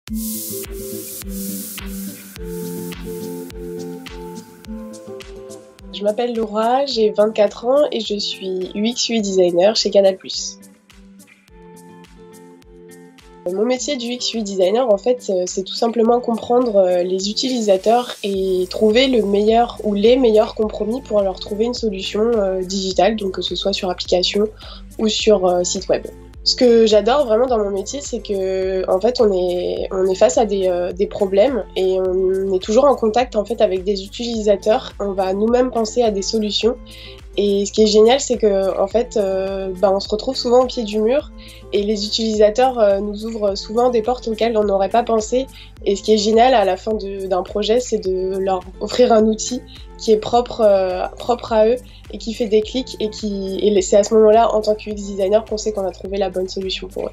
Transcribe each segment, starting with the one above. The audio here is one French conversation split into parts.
Je m'appelle Laura, j'ai 24 ans et je suis UX/UI designer chez Canal+. Mon métier d'UX/UI designer, en fait, c'est tout simplement comprendre les utilisateurs et trouver le meilleur ou les meilleurs compromis pour leur trouver une solution digitale, donc que ce soit sur application ou sur site web. Ce que j'adore vraiment dans mon métier, c'est que en fait, on est face à des problèmes et on est toujours en contact en fait avec des utilisateurs. On va nous-mêmes penser à des solutions. Et ce qui est génial, c'est que en fait, on se retrouve souvent au pied du mur et les utilisateurs nous ouvrent souvent des portes auxquelles on n'aurait pas pensé. Et ce qui est génial à la fin d'un projet, c'est de leur offrir un outil qui est propre à eux et qui fait des clics et c'est à ce moment-là, en tant que UX designer, qu'on sait qu'on a trouvé la bonne solution pour eux.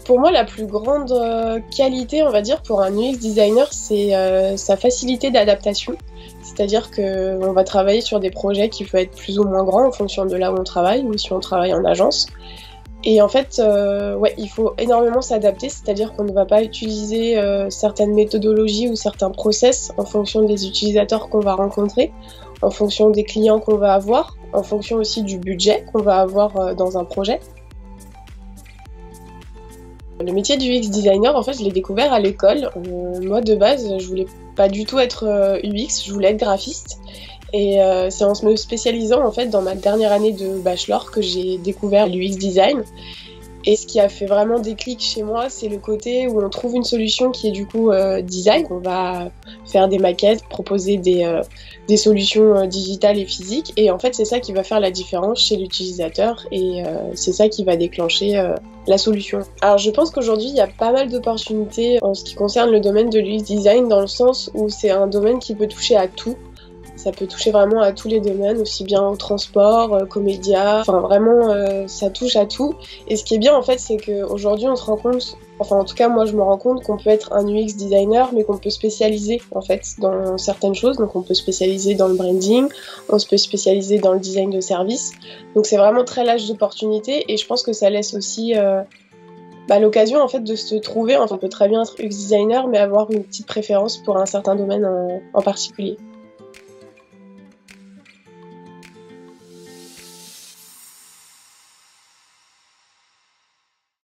Pour moi, la plus grande qualité, on va dire, pour un UX designer, c'est sa facilité d'adaptation. C'est-à-dire qu'on va travailler sur des projets qui peuvent être plus ou moins grands en fonction de là où on travaille ou si on travaille en agence. Et en fait, il faut énormément s'adapter, c'est-à-dire qu'on ne va pas utiliser certaines méthodologies ou certains process en fonction des utilisateurs qu'on va rencontrer, en fonction des clients qu'on va avoir, en fonction aussi du budget qu'on va avoir dans un projet. Le métier du UX designer, en fait, je l'ai découvert à l'école. Moi, de base, je voulais pas du tout être UX, je voulais être graphiste. Et c'est en me spécialisant, en fait, dans ma dernière année de bachelor que j'ai découvert l'UX design. Et ce qui a fait vraiment déclic chez moi, c'est le côté où on trouve une solution qui est du coup design. On va faire des maquettes, proposer des solutions digitales et physiques. Et en fait, c'est ça qui va faire la différence chez l'utilisateur et c'est ça qui va déclencher la solution. Alors je pense qu'aujourd'hui, il y a pas mal d'opportunités en ce qui concerne le domaine de l'UX design dans le sens où c'est un domaine qui peut toucher à tout. Ça peut toucher vraiment à tous les domaines, aussi bien au transport, qu'aux médias. Enfin, vraiment, ça touche à tout. Et ce qui est bien, en fait, c'est qu'aujourd'hui, on se rend compte, enfin, en tout cas, moi, je me rends compte qu'on peut être un UX designer, mais qu'on peut spécialiser, en fait, dans certaines choses. Donc, on peut spécialiser dans le branding, on peut spécialiser dans le design de service. Donc, c'est vraiment très large d'opportunités. Et je pense que ça laisse aussi l'occasion, en fait, de se trouver. Enfin, on peut très bien être UX designer, mais avoir une petite préférence pour un certain domaine en particulier.